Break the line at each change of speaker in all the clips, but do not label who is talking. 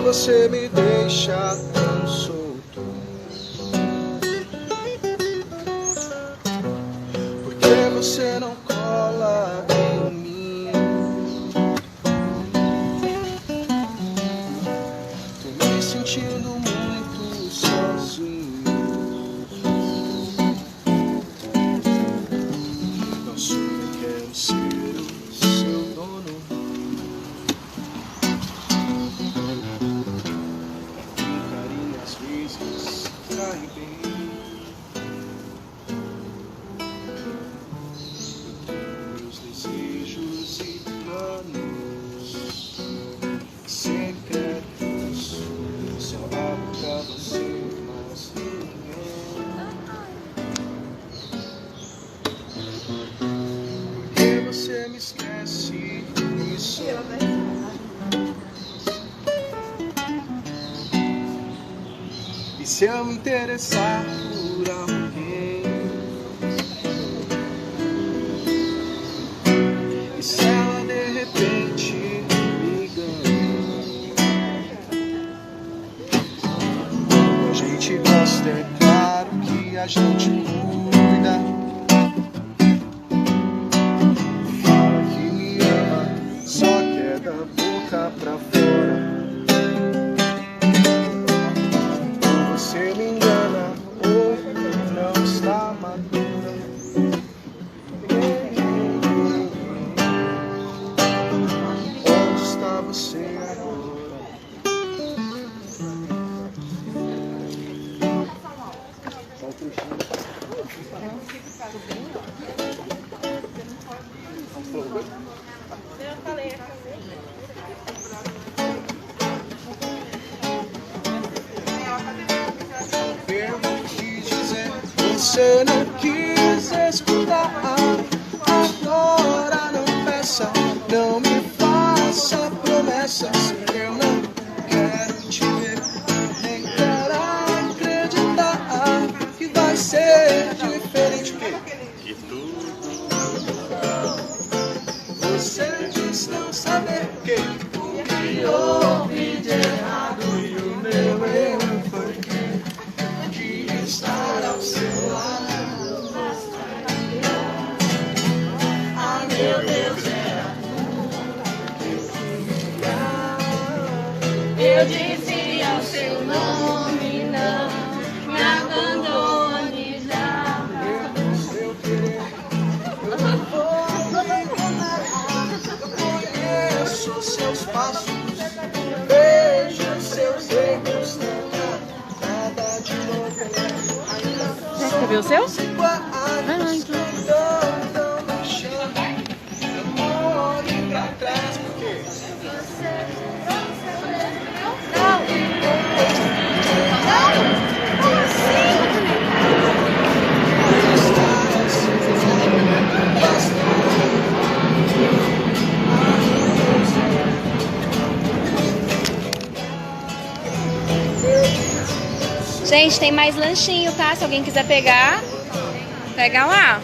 Você me deixa tão solto, porque você não cola em mim. Tô me sentindo muito sozinho. Não sou eu, quero ser o seu dono. Cai bem. Meus desejos e planos secretos só abro pra você, mas ninguém. Porque você me esquece e só se eu me interessar por alguém, e se ela de repente me ganha, a gente gosta, é claro que a gente cuida. Fala que me ama, só quer da boca pra fora. Você me engana ou não está madura. Onde está você agora? Só um trechinho.
Eu falei.
Você não quis escutar, agora não peça, não me faça promessas. Eu não quero te ver, nem quero acreditar que vai ser diferente. Que tudo você diz não saber o que houve de errado e o meu erro foi de estar ao seu lado. Ah, meu Deus, era
Eu dizia o seu nome, não me abandone já.
seu querer. Eu não vou me enganar. Conheço seus passos, vejo seus erros. Nada de novo.
Quer ver o seu?
Vai lá, então.
Gente, tem mais lanchinho, tá? Se alguém quiser pegar, pega lá.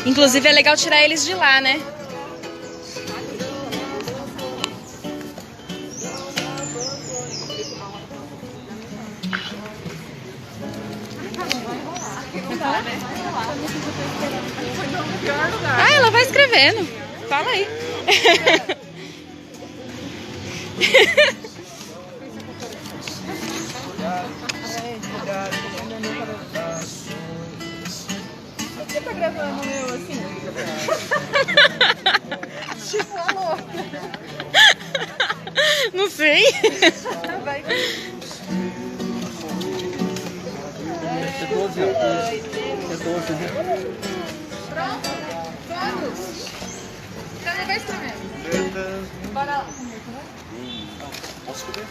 Inclusive é legal tirar eles de lá, né? Ah, ela vai escrevendo. Fala aí.
tá gravando eu assim? Tipo, a louca.
Não sei.
Vai.
É 12 euros. É 12, né?
Pronto? Todos? Cada vez também. Bora lá.
Posso comer?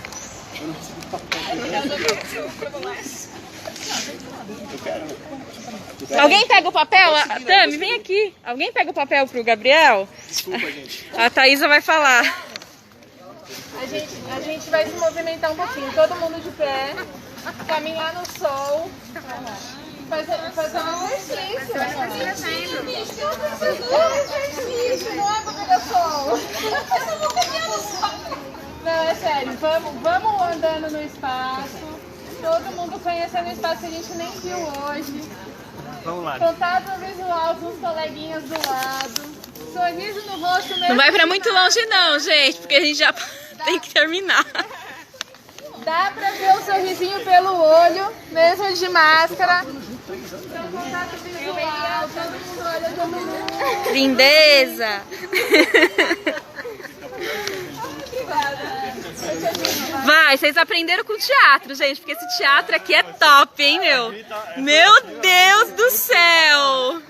Alguém pega o papel? Tami, vem aqui. Alguém pega o papel pro Gabriel?
Desculpa, gente.
A Thaísa vai falar.
A gente vai se movimentar um pouquinho. Todo mundo de pé. Caminhar no sol. Fazer um exercício. Exercício, não é pra pegar sol. Não, é sério. Vamos andando no espaço. Todo mundo conhecendo o espaço que a gente nem viu hoje.
Vamos lá.
Contato visual com os coleguinhas do lado. Sorriso no rosto mesmo.
Não vai pra muito longe não, gente, porque a gente já tem que terminar.
Dá pra ver o sorrisinho pelo olho, mesmo de máscara. Então, contato visual, todo mundo olha todo mundo.
Lindeza. Vai, vocês aprenderam com teatro, gente, porque esse teatro aqui é top, hein, meu? Meu Deus do céu!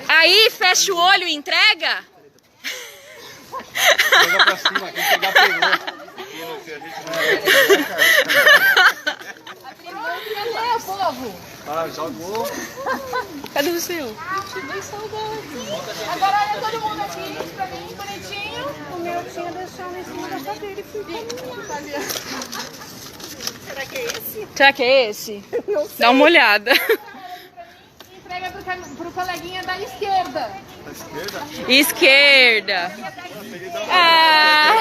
Aí, fecha o olho e entrega?
Pega pra cima, quem pegar pegou.
Cadê o povo?
Ah, jogou.
Cadê o seu?
Agora olha todo mundo aqui pra mim, bonitinho. O meu tinha deixado em cima da cadeira e ficou. Será que é esse?
Será que é esse? Dá uma olhada.
Entrega pro coleguinha da esquerda.
Da esquerda?
Esquerda. Ah.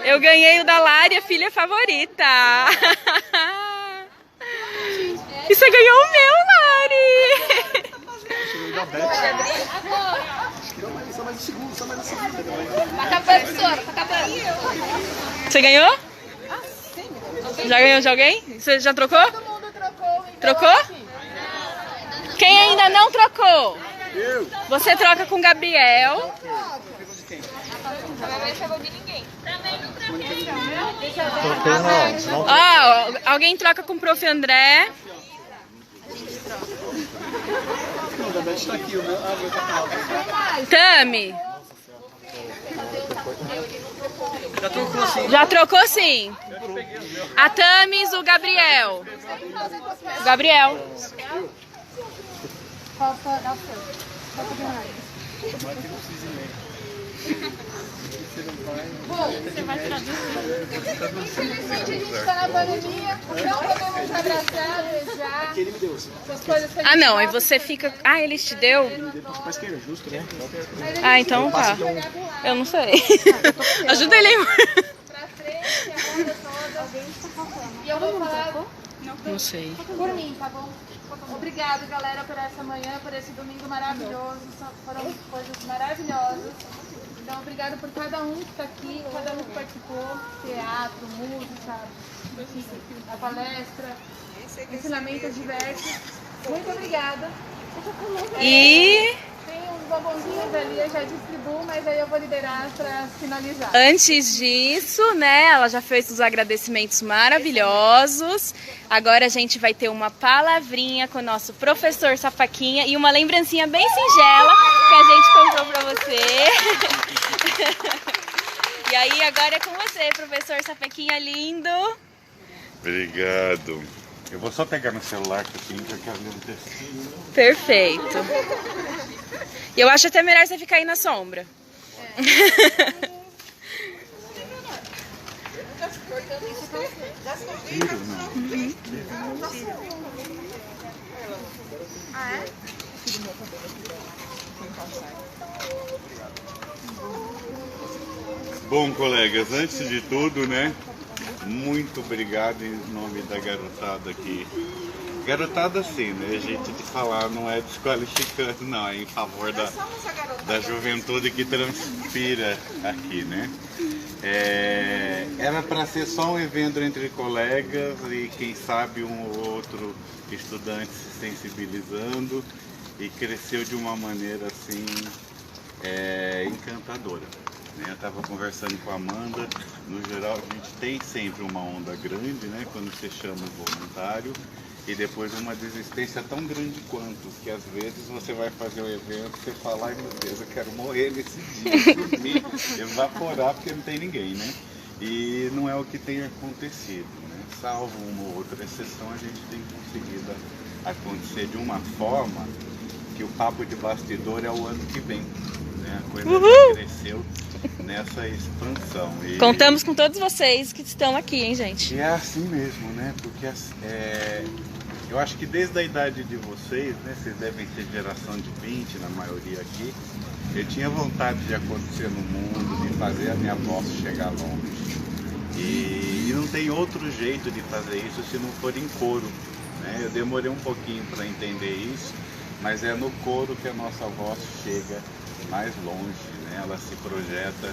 Eu ganhei o da Lari, a filha favorita. E você ganhou o meu, Lari.
Só mais um segundo, só mais um segundo.
Tá acabando, senhora, tá acabando.
Você ganhou? Já ganhou de alguém? Você já trocou?
Todo mundo trocou. Então
Trocou?
aqui.
Quem ainda não trocou?
Eu.
Você troca com o Gabriel. Ó, alguém troca com o Prof. André.
Não, da Beth tá aqui, o meu. Ah, o meu tá calmo.
Tami.
Já trocou sim.
Já trocou sim. A Tamis, o Gabriel. O Gabriel.
Falta a seu. Falta demais. Bom, você vai traduzir. Infelizmente a gente está na pandemia, não podemos abraçar, beijar.
Ele me deu.
Essas coisas que a gente
Ah, não. Aí
gosta.
você fica... Ah, ele te deu?
Pra esquerda, justo, né?
Ah, então tá. Eu não sei. Ajuda ele aí.
Pra frente, a banda toda. E eu vou falar
Não sei.
por mim, tá bom? Obrigada, galera, por essa manhã, por esse domingo maravilhoso. Foram coisas maravilhosas. Então, obrigada por cada um que está aqui, cada um que participou. Teatro, música, a palestra, ensinamentos diversos. Muito obrigada.
E
Tem uns bombonzinhos ali, eu já distribuo, mas aí eu vou liberar para finalizar.
antes disso, né, ela já fez os agradecimentos maravilhosos. Agora a gente vai ter uma palavrinha com o nosso professor Safaquinha e uma lembrancinha bem singela que a gente comprou pra você. E aí, agora é com você, professor Safaquinha lindo.
Obrigado. Eu vou só pegar no celular que eu quero ler o textinho.
Perfeito. E eu acho até melhor você ficar aí na sombra.
Tiro, não. Bom, colegas, antes de tudo, né? Muito obrigado em nome da garotada que Garotada sim, né? Jeito de falar não é desqualificando, não, é em favor da juventude que transpira aqui, né? Era para ser só um evento entre colegas e quem sabe um ou outro estudante se sensibilizando, e cresceu de uma maneira assim encantadora. Eu estava conversando com a Amanda, no geral a gente tem sempre uma onda grande, né, quando você chama um voluntário, e depois uma desistência tão grande quanto, que às vezes você vai fazer um evento e você fala, ai meu Deus, eu quero morrer nesse dia, dormir, evaporar porque não tem ninguém, né? E não é o que tem acontecido, né? Salvo uma ou outra exceção, a gente tem conseguido acontecer de uma forma que o papo de bastidor é o ano que vem, né? A coisa já cresceu nessa expansão. E
contamos com todos vocês que estão aqui, hein, gente?
E é assim mesmo, né? Porque eu acho que desde a idade de vocês, né? Vocês devem ter geração de 20, na maioria aqui. Eu tinha vontade de acontecer no mundo, de fazer a minha voz chegar longe. E não tem outro jeito de fazer isso se não for em coro, né? Eu demorei um pouquinho para entender isso, mas é no coro que a nossa voz chega mais longe, né? Ela se projeta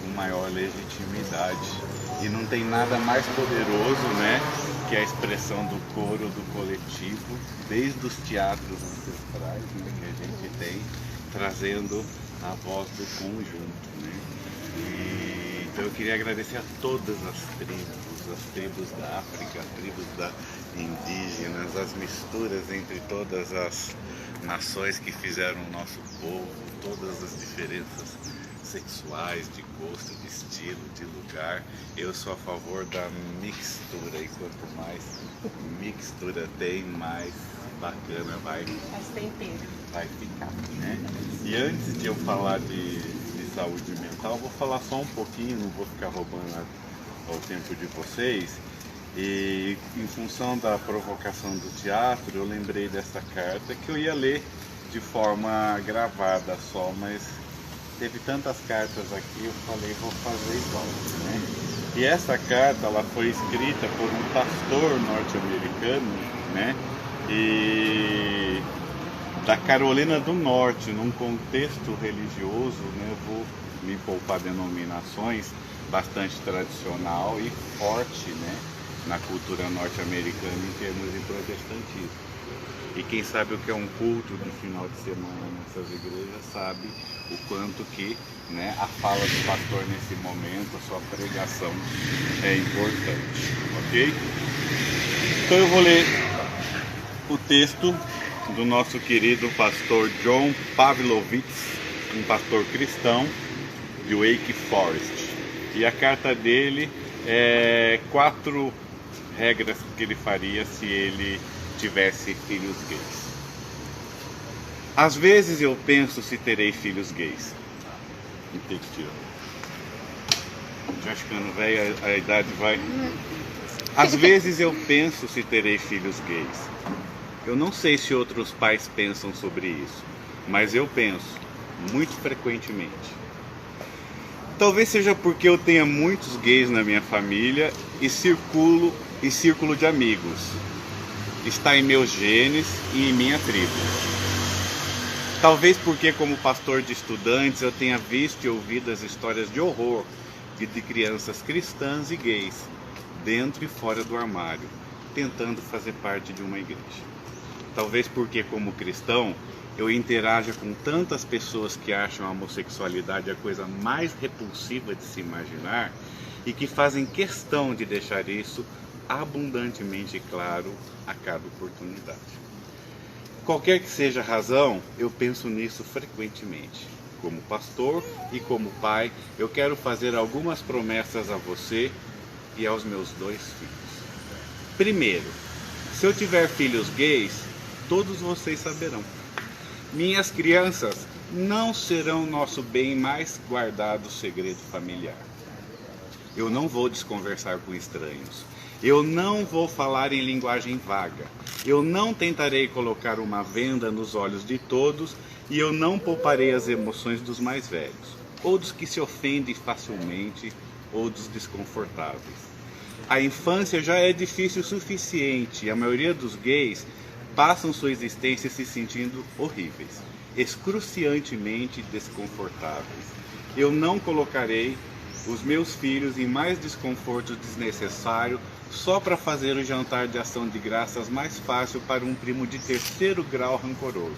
com maior legitimidade. E não tem nada mais poderoso, né, que a expressão do coro, do coletivo, desde os teatros ancestrais, né, que a gente tem, trazendo a voz do conjunto, né? Então eu queria agradecer a todas as tribos da África, as tribos indígenas, as misturas entre todas as nações que fizeram o nosso povo, todas as diferenças sexuais, de gosto, de estilo, de lugar. Eu sou a favor da mixtura, e quanto mais mixtura tem, mais bacana vai ficar, né? E antes de eu falar de saúde mental, vou falar só um pouquinho, não vou ficar roubando o tempo de vocês. E em função da provocação do teatro, eu lembrei dessa carta que eu ia ler de forma gravada só, mas teve tantas cartas aqui, eu falei, vou fazer igual, né? E essa carta, ela foi escrita por um pastor norte-americano, né? E da Carolina do Norte, num contexto religioso, né? Eu vou me poupar denominações, bastante tradicional e forte, né, na cultura norte-americana em termos de protestantismo. E quem sabe o que é um culto de final de semana nessas igrejas sabe o quanto que, né, a fala do pastor nesse momento, a sua pregação é importante, ok? Então eu vou ler o texto do nosso querido pastor John Pavlovitz, um pastor cristão de Wake Forest. E a carta dele é 4 regras que ele faria se ele tivesse filhos gays. Às vezes eu penso se terei filhos gays. Já ficando velho, a idade vai. Às vezes eu penso se terei filhos gays. Eu não sei se outros pais pensam sobre isso, mas eu penso muito frequentemente. Talvez seja porque eu tenha muitos gays na minha família e círculo de amigos. Está em meus genes e em minha tribo. Talvez porque, como pastor de estudantes, eu tenha visto e ouvido as histórias de horror de crianças cristãs e gays, dentro e fora do armário, tentando fazer parte de uma igreja. Talvez porque, como cristão, eu interaja com tantas pessoas que acham a homossexualidade a coisa mais repulsiva de se imaginar e que fazem questão de deixar isso abundantemente claro a cada oportunidade. Qualquer que seja a razão, eu penso nisso frequentemente. Como pastor e como pai, eu quero fazer algumas promessas a você e aos meus 2 filhos. Primeiro, se eu tiver filhos gays, todos vocês saberão. Minhas crianças não serão nosso bem mais guardado segredo familiar. Eu não vou desconversar com estranhos. Eu não vou falar em linguagem vaga. Eu não tentarei colocar uma venda nos olhos de todos e eu não pouparei as emoções dos mais velhos, ou dos que se ofendem facilmente, ou dos desconfortáveis. A infância já é difícil o suficiente e a maioria dos gays passam sua existência se sentindo horríveis, excruciantemente desconfortáveis. Eu não colocarei os meus filhos em mais desconforto desnecessário só para fazer o jantar de ação de graças mais fácil para um primo de 3º grau rancoroso.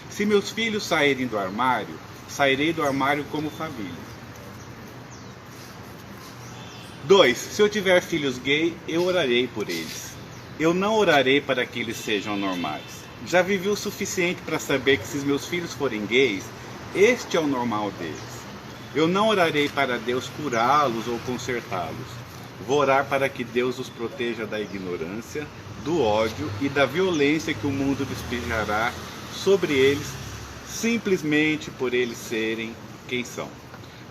Se meus filhos saírem do armário, sairei do armário como família. 2. Se eu tiver filhos gay, eu orarei por eles. Eu não orarei para que eles sejam normais. Já vivi o suficiente para saber que se meus filhos forem gays, este é o normal deles. Eu não orarei para Deus curá-los ou consertá-los. Vou orar para que Deus os proteja da ignorância, do ódio e da violência que o mundo despejará sobre eles, simplesmente por eles serem quem são.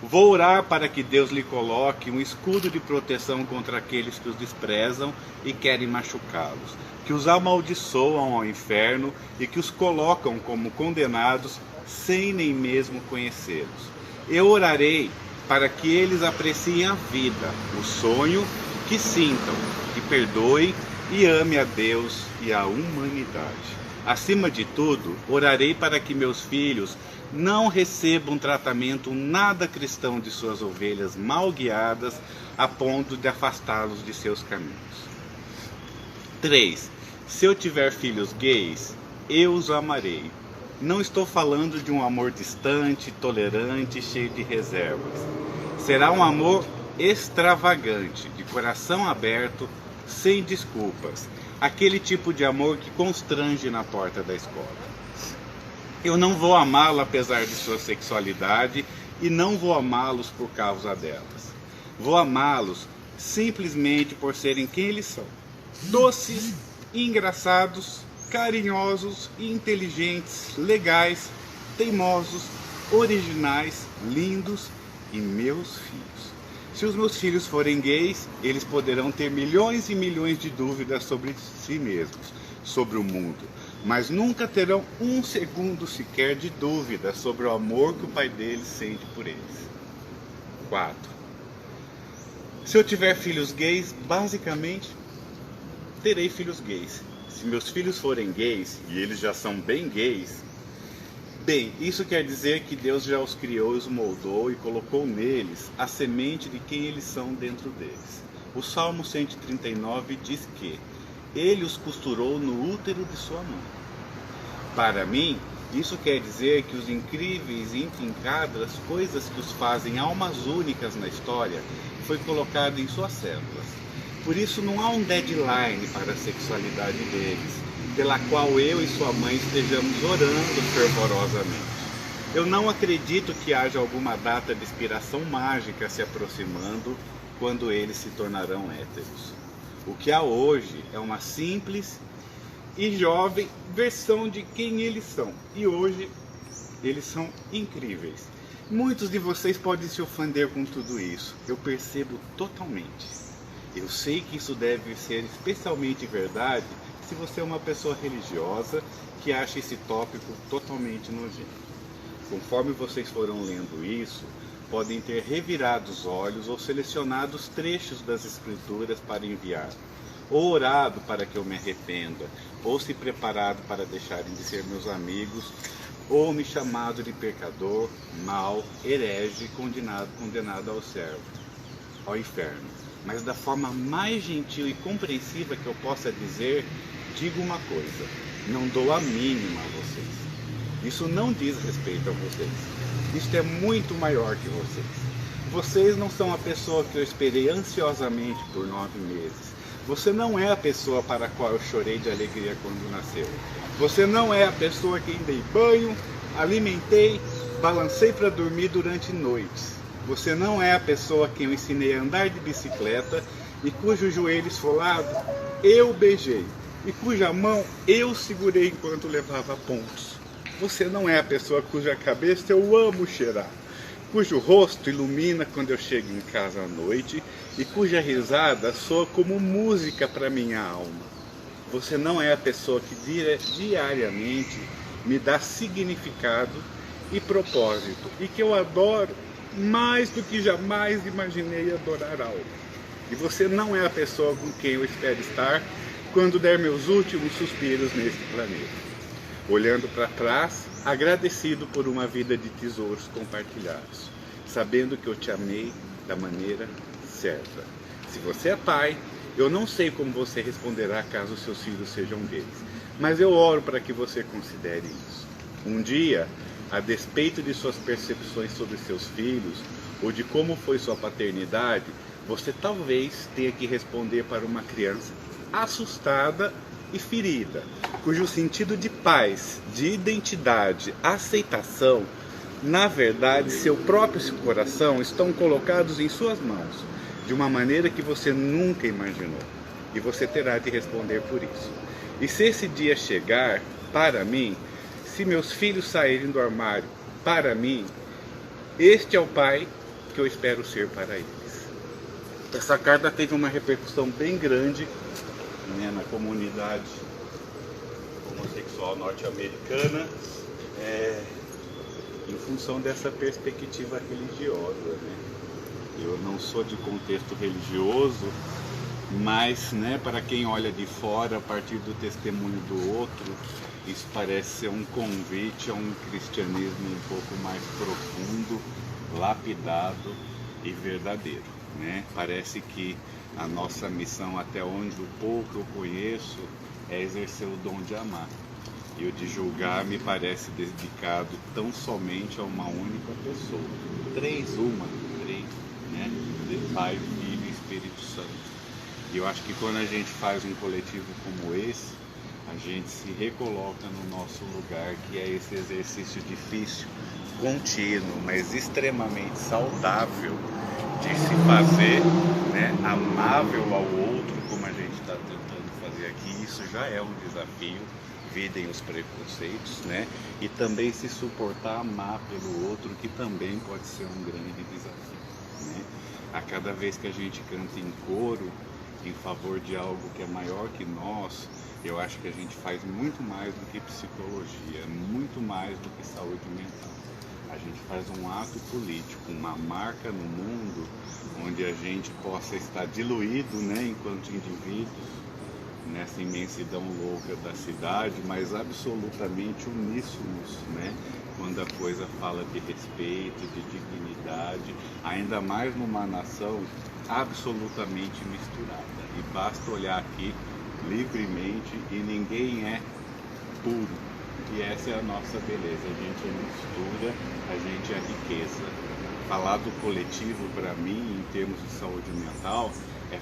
Vou orar para que Deus lhe coloque um escudo de proteção contra aqueles que os desprezam e querem machucá-los, que os amaldiçoam ao inferno e que os colocam como condenados sem nem mesmo conhecê-los. Eu orarei para que eles apreciem a vida, o sonho, que sintam, que perdoem e amem a Deus e a humanidade. Acima de tudo, orarei para que meus filhos não recebam tratamento nada cristão de suas ovelhas mal guiadas a ponto de afastá-los de seus caminhos. 3. Se eu tiver filhos gays, eu os amarei. Não estou falando de um amor distante, tolerante, cheio de reservas. Será um amor extravagante, de coração aberto, sem desculpas. Aquele tipo de amor que constrange na porta da escola. Eu não vou amá-lo apesar de sua sexualidade e não vou amá-los por causa delas. Vou amá-los simplesmente por serem quem eles são. Doces, engraçados, carinhosos e inteligentes, legais, teimosos, originais, lindos e meus filhos. Se os meus filhos forem gays, eles poderão ter milhões e milhões de dúvidas sobre si mesmos, sobre o mundo, mas nunca terão um segundo sequer de dúvida sobre o amor que o pai deles sente por eles. 4. Se eu tiver filhos gays, basicamente, terei filhos gays. Se meus filhos forem gays, e eles já são bem gays, bem, isso quer dizer que Deus já os criou, os moldou e colocou neles a semente de quem eles são dentro deles. O Salmo 139 diz que Ele os costurou no útero de sua mãe. Para mim, isso quer dizer que os incríveis e intrincadas coisas que os fazem almas únicas na história foi colocado em suas células. Por isso não há um deadline para a sexualidade deles, pela qual eu e sua mãe estejamos orando fervorosamente. Eu não acredito que haja alguma data de expiração mágica se aproximando quando eles se tornarão héteros. O que há hoje é uma simples e jovem versão de quem eles são. E hoje eles são incríveis. Muitos de vocês podem se ofender com tudo isso. Eu percebo totalmente. Eu sei que isso deve ser especialmente verdade se você é uma pessoa religiosa que acha esse tópico totalmente nojento. Conforme vocês foram lendo isso, podem ter revirado os olhos ou selecionado os trechos das escrituras para enviar, ou orado para que eu me arrependa, ou se preparado para deixarem de ser meus amigos, ou me chamado de pecador, mau, herege, condenado ao inferno. Mas da forma mais gentil e compreensiva que eu possa dizer, digo uma coisa: não dou a mínima a vocês. Isso não diz respeito a vocês. Isso é muito maior que vocês. Vocês não são a pessoa que eu esperei ansiosamente por 9 meses. Você não é a pessoa para a qual eu chorei de alegria quando nasceu. Você não é a pessoa que dei banho, alimentei, balancei para dormir durante noites. Você não é a pessoa a quem eu ensinei a andar de bicicleta e cujo joelho esfolado eu beijei e cuja mão eu segurei enquanto levava pontos. Você não é a pessoa cuja cabeça eu amo cheirar, cujo rosto ilumina quando eu chego em casa à noite e cuja risada soa como música para minha alma. Você não é a pessoa que diariamente me dá significado e propósito e que eu adoro mais do que jamais imaginei adorar algo. E você não é a pessoa com quem eu espero estar quando der meus últimos suspiros neste planeta. Olhando para trás, agradecido por uma vida de tesouros compartilhados, sabendo que eu te amei da maneira certa. Se você é pai, eu não sei como você responderá caso seus filhos sejam gays, mas eu oro para que você considere isso. Um dia, a despeito de suas percepções sobre seus filhos, ou de como foi sua paternidade, você talvez tenha que responder para uma criança assustada e ferida, cujo sentido de paz, de identidade, aceitação, na verdade, seu próprio coração estão colocados em suas mãos, de uma maneira que você nunca imaginou. E você terá de responder por isso. E se esse dia chegar, para mim, se meus filhos saírem do armário, para mim, este é o pai que eu espero ser para eles. Essa carta teve uma repercussão bem grande, né, na comunidade homossexual norte-americana, em função dessa perspectiva religiosa, né? Eu não sou de contexto religioso, mas, né, para quem olha de fora, a partir do testemunho do outro, isso parece ser um convite a um cristianismo um pouco mais profundo, lapidado e verdadeiro, né? Parece que a nossa missão, até onde o pouco eu conheço, é exercer o dom de amar. E o de julgar me parece dedicado tão somente a uma única pessoa. Três, né? De Pai, Filho e Espírito Santo. E eu acho que quando a gente faz um coletivo como esse, a gente se recoloca no nosso lugar, que é esse exercício difícil, contínuo, mas extremamente saudável de se fazer, né, amável ao outro, como a gente está tentando fazer aqui. Isso já é um desafio, videm os preconceitos, né, e também se suportar, amar pelo outro, que também pode ser um grande desafio, né. A cada vez que a gente canta em coro em favor de algo que é maior que nós, eu acho que a gente faz muito mais do que psicologia, muito mais do que saúde mental. A gente faz um ato político, uma marca no mundo onde a gente possa estar diluído, né, enquanto indivíduos, nessa imensidão louca da cidade, mas absolutamente uníssonos, né, quando a coisa fala de respeito, de dignidade, ainda mais numa nação absolutamente misturada. E basta olhar aqui livremente e ninguém é puro. E essa é a nossa beleza, a gente é mistura, a gente é riqueza. Falar do coletivo, para mim, em termos de saúde mental, é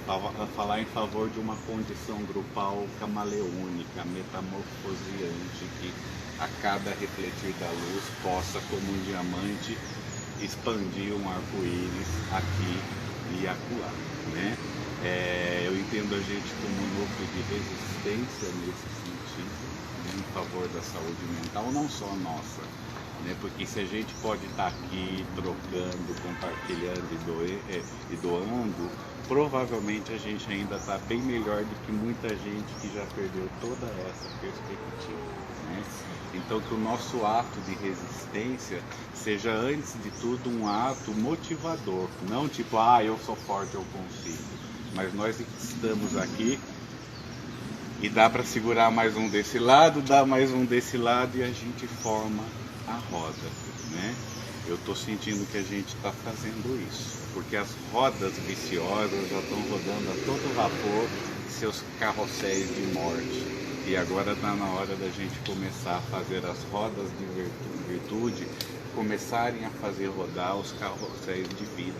falar em favor de uma condição grupal camaleônica, metamorfoseante, que a cada refletir da luz possa, como um diamante, expandir um arco-íris aqui e acolá, né? Eu entendo a gente como um núcleo de resistência nesse sentido, em favor da saúde mental, não só nossa, né? Porque se a gente pode estar aqui trocando, compartilhando e doando, provavelmente a gente ainda está bem melhor do que muita gente que já perdeu toda essa perspectiva, né? Então que o nosso ato de resistência seja, antes de tudo, um ato motivador, não tipo, eu sou forte, eu consigo, mas nós estamos aqui e dá para segurar mais um desse lado, dá mais um desse lado e a gente forma a roda, né? Eu estou sentindo que a gente está fazendo isso, porque as rodas viciosas já estão rodando a todo vapor seus carrosséis de morte. E agora está na hora da gente começar a fazer as rodas de virtude começarem a fazer rodar os carrosséis de vida,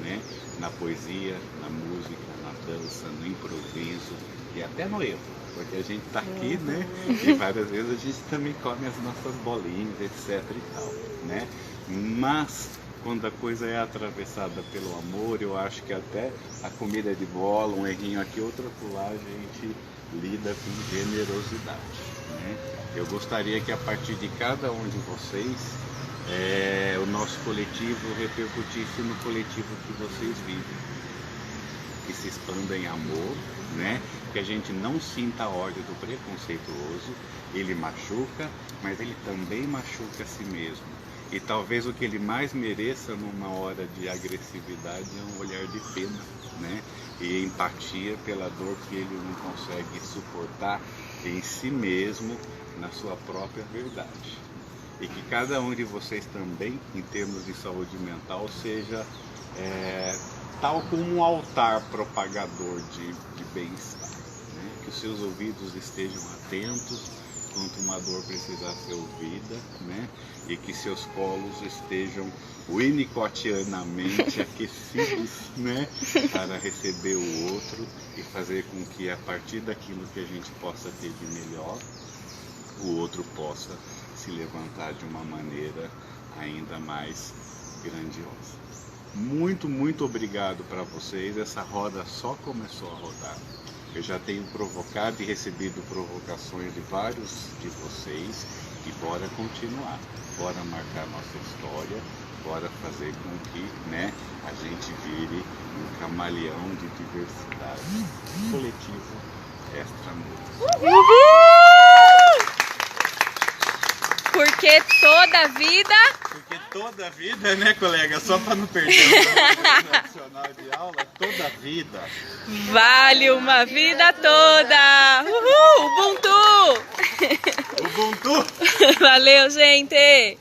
né? Na poesia, na música, na dança, no improviso e até no erro, porque a gente está aqui, né? E várias vezes a gente também come as nossas bolinhas, etc e tal, né? Mas quando a coisa é atravessada pelo amor, eu acho que até a comida de bola, um errinho aqui, outro acolá, a gente lida com generosidade, né? Eu gostaria que a partir de cada um de vocês, o nosso coletivo repercutisse no coletivo que vocês vivem, que se expanda em amor, né? Que a gente não sinta ódio do preconceituoso, ele machuca, mas ele também machuca a si mesmo. E talvez o que ele mais mereça numa hora de agressividade é um olhar de pena, né? E empatia pela dor que ele não consegue suportar em si mesmo, na sua própria verdade. E que cada um de vocês também, em termos de saúde mental, seja tal como um altar propagador de bem-estar, né? Que os seus ouvidos estejam atentos quanto uma dor precisar ser ouvida, né? E que seus colos estejam winnicottianamente aquecidos, né? Para receber o outro e fazer com que, a partir daquilo que a gente possa ter de melhor, o outro possa se levantar de uma maneira ainda mais grandiosa. Muito, muito obrigado para vocês. Essa roda só começou a rodar. Eu já tenho provocado e recebido provocações de vários de vocês e bora continuar. Bora marcar nossa história, bora fazer com que, né, a gente vire um camaleão de diversidade coletivo extramuros.
Porque toda vida...
Porque toda vida, né, colega? Só para não perder o tradicional de aula, toda vida
vale uma vida toda! Uhul! Ubuntu!
Ubuntu!
Valeu, gente!